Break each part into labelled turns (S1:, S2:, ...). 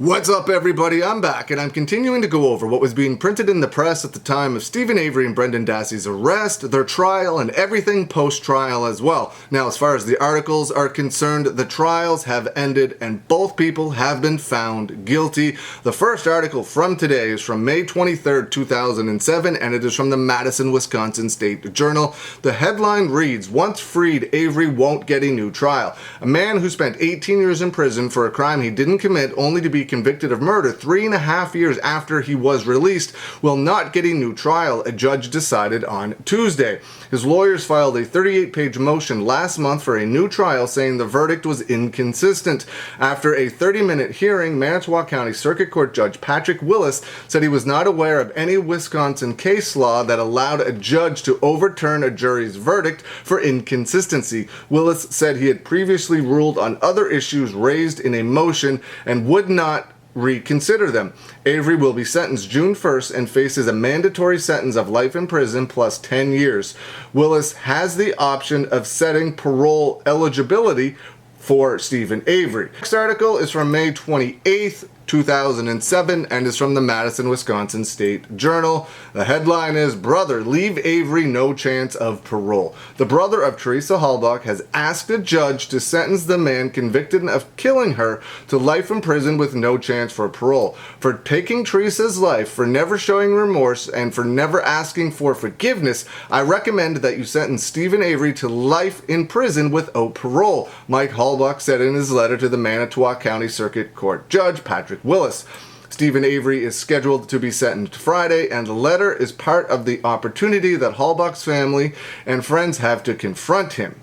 S1: What's up, everybody? I'm back, and I'm continuing to go over what was being printed in the press at the time of Stephen Avery and Brendan Dassey's arrest, their trial, and everything post-trial as well. Now, as far as the articles are concerned, the trials have ended and both people have been found guilty. The first article from today is from May 23rd, 2007, and it is from the Madison, Wisconsin State Journal. The headline reads, "Once freed, Avery won't get a new trial. A man who spent 18 years in prison for a crime he didn't commit only to be convicted of murder 3.5 years after he was released will not get a new trial," a judge decided on Tuesday. His lawyers filed a 38-page motion last month for a new trial, saying the verdict was inconsistent. After a 30-minute hearing, Manitowoc County Circuit Court Judge Patrick Willis said he was not aware of any Wisconsin case law that allowed a judge to overturn a jury's verdict for inconsistency. Willis said he had previously ruled on other issues raised in a motion and would not reconsider them. Avery will be sentenced June 1st and faces a mandatory sentence of life in prison plus 10 years. Willis has the option of setting parole eligibility for Stephen Avery. Next article is from May 28th, 2007, and is from the Madison, Wisconsin State Journal. The headline is, "Brother, Leave Avery No Chance of Parole." The brother of Teresa Halbach has asked a judge to sentence the man convicted of killing her to life in prison with no chance for parole. For taking Teresa's life, for never showing remorse, and for never asking for forgiveness, I recommend that you sentence Stephen Avery to life in prison without parole, Mike Halbach said in his letter to the Manitowoc County Circuit Court Judge Patrick Willis. Stephen Avery is scheduled to be sentenced Friday, and the letter is part of the opportunity that Halbach's family and friends have to confront him.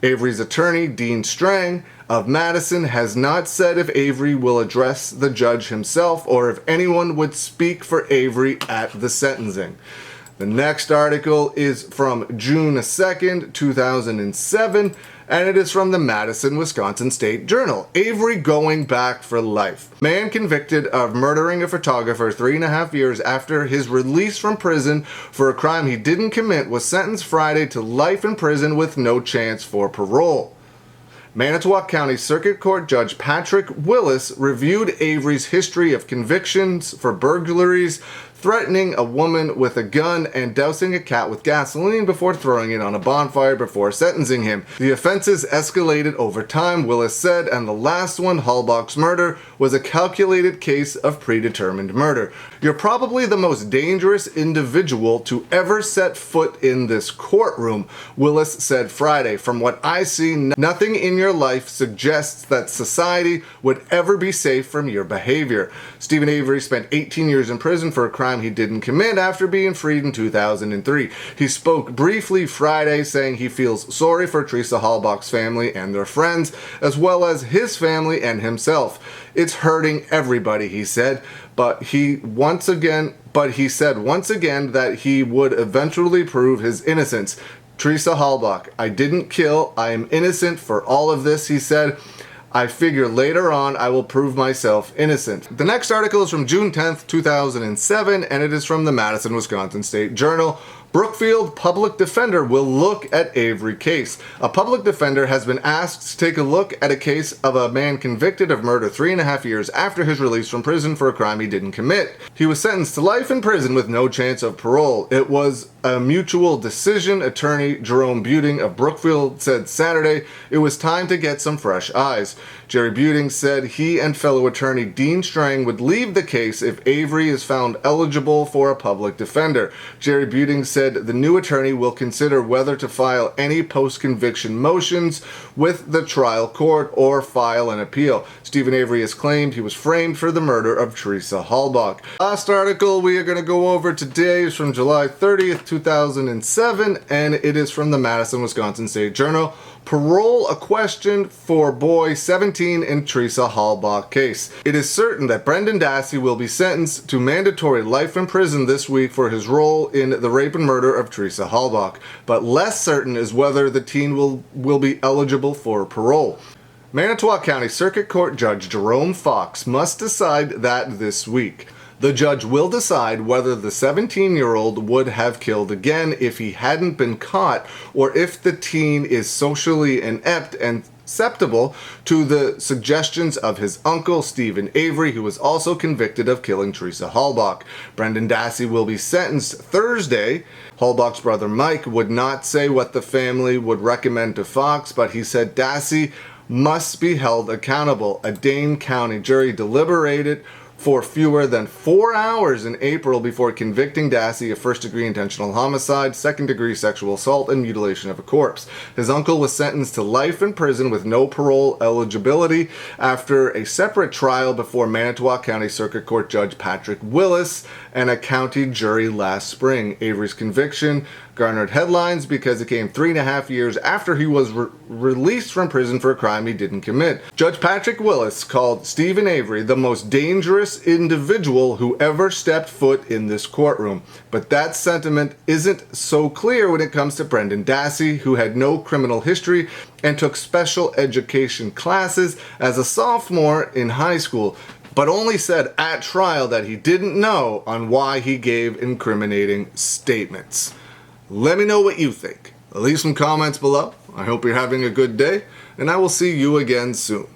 S1: Avery's attorney, Dean Strang of Madison, has not said if Avery will address the judge himself or if anyone would speak for Avery at the sentencing. The next article is from June 2nd, 2007, and it is from the Madison, Wisconsin State Journal. Avery going back for life. Man convicted of murdering a photographer 3.5 years after his release from prison for a crime he didn't commit was sentenced Friday to life in prison with no chance for parole. Manitowoc County Circuit Court Judge Patrick Willis reviewed Avery's history of convictions for burglaries, threatening a woman with a gun, and dousing a cat with gasoline before throwing it on a bonfire before sentencing him. The offenses escalated over time, Willis said, and the last one, Halbach's murder, was a calculated case of predetermined murder. "You're probably the most dangerous individual to ever set foot in this courtroom," Willis said Friday. "From what I see, nothing in your life suggests that society would ever be safe from your behavior." Stephen Avery spent 18 years in prison for a crime he didn't commit after being freed in 2003. He spoke briefly Friday, saying he feels sorry for Teresa Halbach's family and their friends, as well as his family and himself. "It's hurting everybody," he said, but he said once again that he would eventually prove his innocence. "Teresa Halbach, I didn't kill. I am innocent for all of this," he said. "I figure later on I will prove myself innocent." The next article is from June 10th, 2007, and it is from the Madison, Wisconsin State Journal. Brookfield public defender will look at Avery case. A public defender has been asked to take a look at a case of a man convicted of murder 3.5 years after his release from prison for a crime he didn't commit. He was sentenced to life in prison with no chance of parole. It was a mutual decision, attorney Jerome Buting of Brookfield said Saturday. It was time to get some fresh eyes. Jerry Buting said he and fellow attorney Dean Strang would leave the case if Avery is found eligible for a public defender. Jerry Buting said the new attorney will consider whether to file any post-conviction motions with the trial court or file an appeal. Stephen Avery has claimed he was framed for the murder of Teresa Halbach. Last article we are going to go over today is from July 30th, 2007, and it is from the Madison, Wisconsin State Journal. Parole a question for boy 17 in Teresa Halbach case. It is certain that Brendan Dassey will be sentenced to mandatory life in prison this week for his role in the rape and murder of Teresa Halbach, but less certain is whether the teen will be eligible for parole. Manitowoc County Circuit Court Judge Jerome Fox must decide that this week. The judge will decide whether the 17-year-old would have killed again if he hadn't been caught, or if the teen is socially inept and susceptible to the suggestions of his uncle, Stephen Avery, who was also convicted of killing Teresa Halbach. Brendan Dassey will be sentenced Thursday. Halbach's brother Mike would not say what the family would recommend to Fox, but he said Dassey must be held accountable. A Dane County jury deliberated for fewer than 4 hours in April before convicting Dassey of first-degree intentional homicide, second-degree sexual assault, and mutilation of a corpse. His uncle was sentenced to life in prison with no parole eligibility after a separate trial before Manitowoc County Circuit Court Judge Patrick Willis and a county jury last spring. Avery's conviction garnered headlines because it came 3.5 years after he was released from prison for a crime he didn't commit. Judge Patrick Willis called Stephen Avery the most dangerous individual who ever stepped foot in this courtroom. But that sentiment isn't so clear when it comes to Brendan Dassey, who had no criminal history and took special education classes as a sophomore in high school, but only said at trial that he didn't know on why he gave incriminating statements. Let me know what you think. Leave some comments below. I hope you're having a good day, and I will see you again soon.